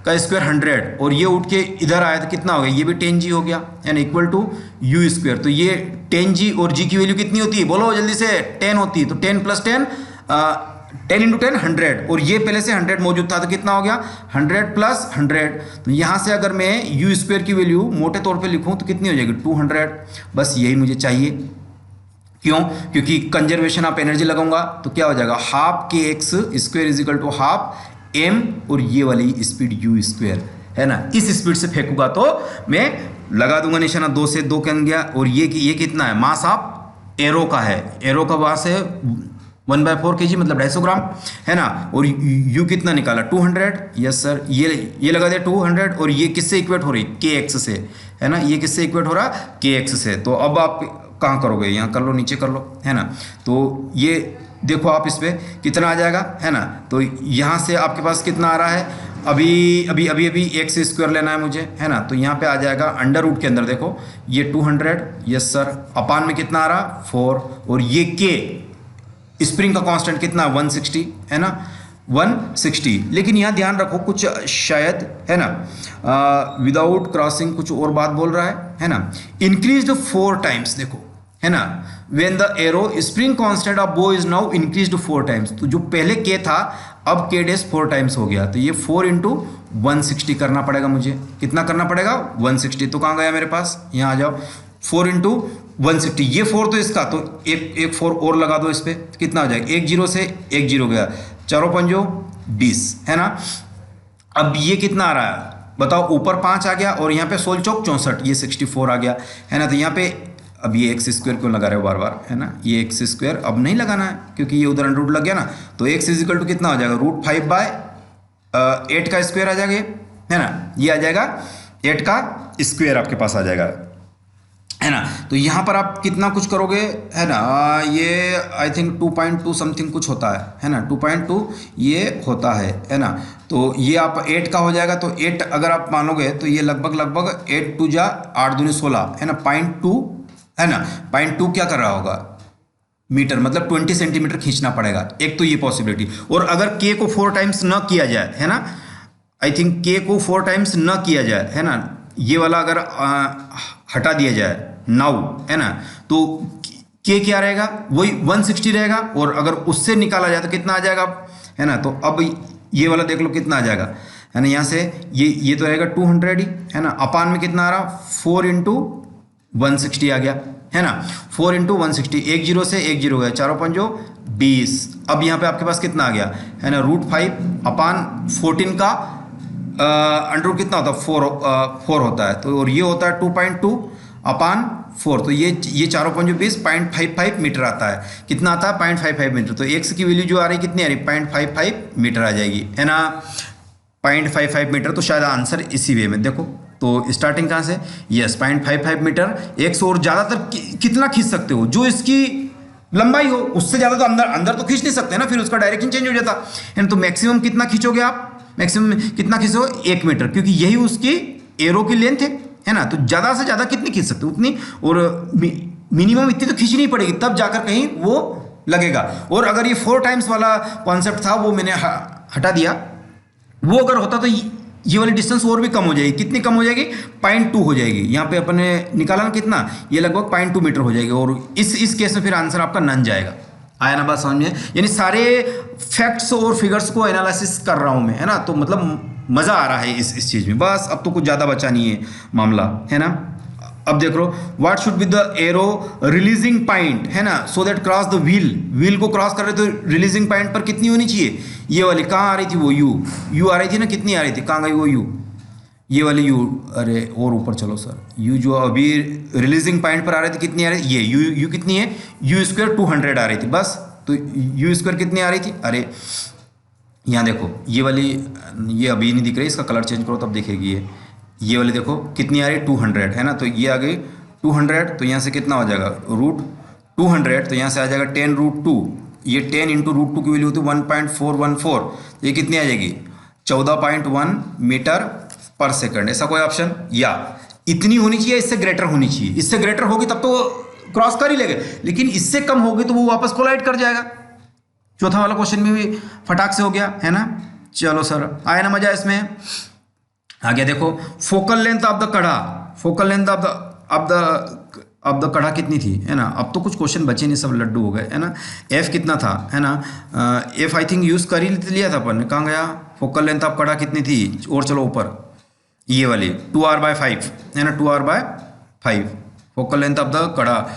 का स्क्वायर 100, और ये उठ के इधर आया तो कितना हो गया? ये भी 10g हो गया, एन इक्वल टू u²। तो ये 10g और g की वैल्यू कितनी होती है? बोलो जल्दी से। 10 होती है। तो 10 + 10 10 × 10 100, और ये पहले से 100 मौजूद था, तो कितना हो गया? 100 + 100। तो यहाँ से अगर मैं u² की वैल्यू मोटे तौर पर लिखूँ तो कितनी हो जाएगी? 200। बस यही मुझे चाहिए। क्यों? क्योंकि कंजर्वेशन ऑफ एनर्जी लगाऊंगा तो क्या हो जाएगा? हाफ के एक्स स्क्वायर = हाफ m, और ये वाली स्पीड u², है ना। इस स्पीड से फेंकूंगा तो मैं लगा दूंगा निशाना, 2 से 2 कन गया। और ये कितना है? मास ऑफ एरो का है, एरो का मास है 1/4 kg, मतलब 250 ग्राम, है ना। और u कितना निकाला? 200। यस सर, ये लगा दिया 200, और ये किससे इक्वेट हो रही? kx से, है ना। ये किससे इक्वेट हो रहा? kx से। तो अब आप कहाँ करोगे? यहाँ कर लो, नीचे कर लो, है ना। तो ये देखो आप इस पे कितना आ जाएगा, है ना। तो यहाँ से आपके पास कितना आ रहा है? अभी x² लेना है मुझे, है ना। तो यहाँ पे आ जाएगा √ के अंदर, देखो ये 200, यस सर, अपान में कितना आ रहा? 4, और ये k स्प्रिंग का कांस्टेंट कितना? 160, है ना, 160। लेकिन यहाँ ध्यान रखो कुछ शायद, है ना, विदाउट क्रॉसिंग कुछ और बात बोल रहा है ना। इंक्रीज द 4 टाइम्स, देखो, है ना, when the arrow spring constant of बो इज नाउ इंक्रीज 4 टाइम्स, तो जो पहले के था अब के डेज 4 टाइम्स हो गया, तो ये 4 इंटू 160 करना पड़ेगा मुझे। कितना करना पड़ेगा? 160। तो कहाँ गया मेरे पास? यहाँ आ जाओ, 4 इंटू 160, ये 4 तो इसका, तो एक 4 और लगा दो इस पर, कितना हो जाएगा? 1 0 से 1 0 गया, 4 पंजो 20, है ना। अब ये कितना आ रहा है बताओ? ऊपर 5 आ गया और यहाँ पे 16 चौक 64, ये 64 आ गया, है ना। तो यहाँ पे अब ये एक्स स्क्वायर क्यों लगा रहे हो बार बार, है ना, ये एक्स स्क्वायर अब नहीं लगाना है क्योंकि ये उधर अंडर रूट लग गया ना। तो एक्स इज इक्वल टू कितना हो जाएगा? √5/8 का स्क्वायर आ जाएगा, है ना, ये आ जाएगा 8 का स्क्वायर आपके पास आ जाएगा, है ना। तो यहाँ पर आप कितना कुछ करोगे, है ना, ये आई थिंक 2.2 समथिंग कुछ होता है ना, 2.2 ये होता है ना। तो ये आप 8 का हो जाएगा, तो 8 अगर आप मानोगे तो ये लगभग 8 2 जा 8 दूनी 16, है ना, 0.2, है ना। 0.2 क्या कर रहा होगा? मीटर, मतलब 20 सेंटीमीटर खींचना पड़ेगा। एक तो ये पॉसिबिलिटी, और अगर के को 4 टाइम्स न किया जाए, है ना, आई थिंक के को 4 टाइम्स न किया जाए, है ना, ये वाला अगर हटा दिया जाए नाउ, है ना, तो के क्या रहेगा? वही 160 रहेगा, और अगर उससे निकाला जाए तो कितना आ जाएगा, है ना। तो अब ये वाला देख लो कितना आ जाएगा, है ना, यहाँ से ये तो रहेगा 200 ही, है ना, अपान में कितना आ रहा? 4 इंटू 160 आ गया, है ना, 4 इंटू 160, 1 0 से 1 0 गया, 4 पंजो 20। अब यहाँ पे आपके पास कितना आ गया, है ना, √5/14 का अंडर रूट कितना होता है? 4 होता है, तो और ये होता है 2.2/4, तो ये 4 पंजो 20, 0.55 मीटर आता है। कितना आता है? 0.55 मीटर। तो एक्स की वैल्यू जो आ रही कितनी आ रही? 0.55 मीटर आ जाएगी, है ना, 0.55 मीटर। तो शायद आंसर इसी वे में देखो, तो स्टार्टिंग कहाँ से? Yes, 0.55 metre. एक्स और ज़्यादातर कितना खींच सकते हो? जो इसकी लंबाई हो, उससे ज़्यादा तो अंदर तो खींच नहीं सकते ना, फिर उसका डायरेक्शन चेंज हो जाता है ना। तो मैक्सिमम कितना खींचोगे आप? मैक्सिमम कितना खींचोगे? 1 मीटर, क्योंकि यही उसकी एरो की लेंथ है ना। तो ज़्यादा से ज़्यादा कितनी खींच सकते हो उतनी, और मिनिमम इतनी तो खींचनी पड़ेगी, तब जाकर कहीं वो लगेगा। और अगर ये 4 टाइम्स वाला कॉन्सेप्ट था वो मैंने हटा दिया, वो अगर होता तो ये वाली डिस्टेंस और भी कम हो जाएगी। कितनी कम हो जाएगी? 0.2 हो जाएगी। यहाँ पे अपने निकाला ना कितना, ये लगभग 0.2 मीटर हो जाएगी, और इस केस में फिर आंसर आपका नन जाएगा। आया ना बात समझ में? यानी सारे फैक्ट्स और फिगर्स को एनालिसिस कर रहा हूँ मैं, है ना, तो मतलब मज़ा आ रहा है इस चीज़ में। बस अब तो कुछ ज़्यादा बचा नहीं है मामला, है ना। अब देख लो, what should be the arrow releasing point, है ना, so that cross the wheel को क्रॉस कर रहे तो रिलीजिंग पॉइंट पर कितनी होनी चाहिए? ये वाली कहाँ आ रही थी? वो यू आ रही थी ना, कितनी आ रही थी? कहाँ गई वो यू? ये वाली यू, अरे और ऊपर चलो सर, यू जो अभी रिलीजिंग पॉइंट पर आ रही थी कितनी आ रही थी? ये यू कितनी है? यू स्क्वायर 200 आ रही थी बस। तो यू स्क्वायर कितनी आ रही थी? अरे यहाँ देखो, ये वाली, ये अभी नहीं दिख रही, इसका कलर चेंज करो तब दिखेगी। ये वाली देखो कितनी आ रही? 200, है ना। तो ये आ गई 200, तो यहाँ से कितना हो जाएगा? √200, तो यहाँ से आ जाएगा 10√2। ये 10 इंटू √2 की वैल्यू होती है 1.414, ये कितनी आ जाएगी? 14.1 मीटर पर सेकंड। ऐसा कोई ऑप्शन? या इतनी होनी चाहिए, इससे ग्रेटर होनी चाहिए। इससे ग्रेटर होगी तब तो क्रॉस कर ही लेगा, लेकिन इससे कम होगी तो वो वापस कोलाइड कर जाएगा। चौथा वाला क्वेश्चन में भी फटाक से हो गया, है ना। चलो सर, आया ना मजा इसमें? आगे देखो, फोकल लेंथ ऑफ द कड़ा, फोकल लेंथ ऑफ द कड़ा कितनी थी, है ना। अब तो कुछ क्वेश्चन बचे नहीं, सब लड्डू हो गए, है ना। एफ कितना था, है ना, एफ आई थिंक यूज कर ही लिया था अपन ने। कहाँ गया? फोकल लेंथ ऑफ कड़ा कितनी थी? और चलो ऊपर, ये वाली 2r/5, है ना, 2r/5 focal length of the कड़ा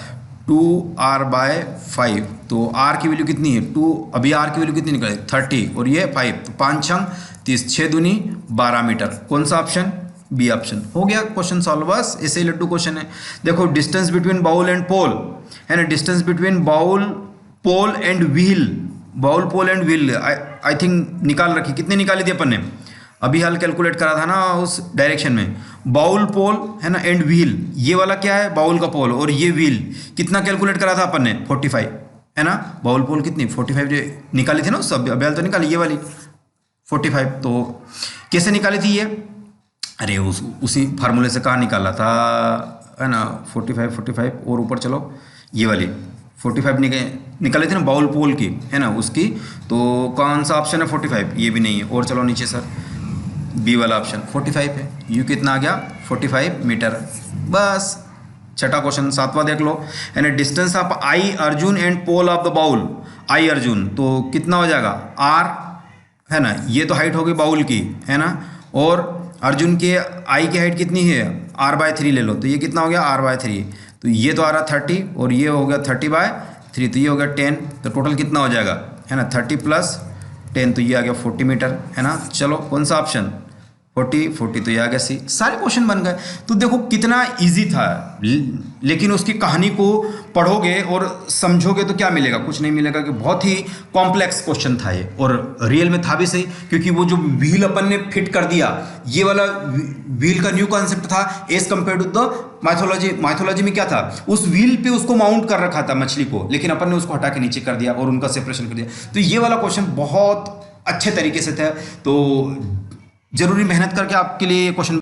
2r/5। तो r की वैल्यू कितनी है? 2, अभी r की वैल्यू कितनी निकली? 30, और ये 5, तो 5 छंग 30, 6 दूनी 12 मीटर। कौन सा ऑप्शन? B option. हो गया क्वेश्चन सॉल्व। बस ऐसे ही लड्डू क्वेश्चन है। देखो, distance between bowl and pole, है ना, distance between bowl pole and wheel, bowl pole and wheel I think निकाल रखी। कितनी निकाली थी अपन ने? अभी हाल कैलकुलेट करा था ना उस डायरेक्शन में। बाउल पोल, है ना, एंड व्हील, ये वाला क्या है? बाउल का पोल, और ये व्हील कितना कैलकुलेट करा था अपन ने? 45, है ना। बाउल पोल कितनी? 45 निकाली थी ना उस, अभी हाल तो निकाली ये वाली 45। तो कैसे निकाली थी ये? अरे उसी फार्मूले से कहाँ निकाला था, है ना, 45 और ऊपर चलो, ये वाली 45 निकाली थी ना बाउल पोल की, है ना, उसकी। तो कौन सा ऑप्शन है? 45, ये भी नहीं है। और चलो नीचे सर, बी वाला ऑप्शन 45 है। यू कितना आ गया? 45 मीटर। बस छठा क्वेश्चन, सातवां देख लो, है ना, distance of eye Arjun and pole of the bowl, eye Arjun तो कितना हो जाएगा आर, है ना, ये तो हाइट होगी बाउल की, है ना, और अर्जुन के आई की हाइट कितनी है r/3 ले लो, तो ये कितना हो गया r/3, तो ये तो आ रहा 30 और ये हो गया 30/3, तो ये हो गया 10, तो टोटल कितना हो जाएगा, है ना, 30 + 10, तो ये आ गया 40 मीटर, है ना। चलो कौन सा ऑप्शन, 40 तो ये आ गया सी। सारे क्वेश्चन बन गए। तो देखो कितना इजी था, लेकिन उसकी कहानी को पढ़ोगे और समझोगे तो क्या मिलेगा, कुछ नहीं मिलेगा, कि बहुत ही कॉम्प्लेक्स क्वेश्चन था ये, और रियल में था भी सही, क्योंकि वो जो व्हील अपन ने फिट कर दिया, ये वाला व्हील का न्यू कॉन्सेप्ट था as compare to the mythology में क्या था, उस व्हील पे उसको माउंट कर रखा था मछली को, लेकिन अपन ने उसको हटा के नीचे कर दिया और उनका सेपरेशन कर दिया। तो ये वाला क्वेश्चन बहुत अच्छे तरीके से था, तो जरूरी मेहनत करके आपके लिए ये क्वेश्चन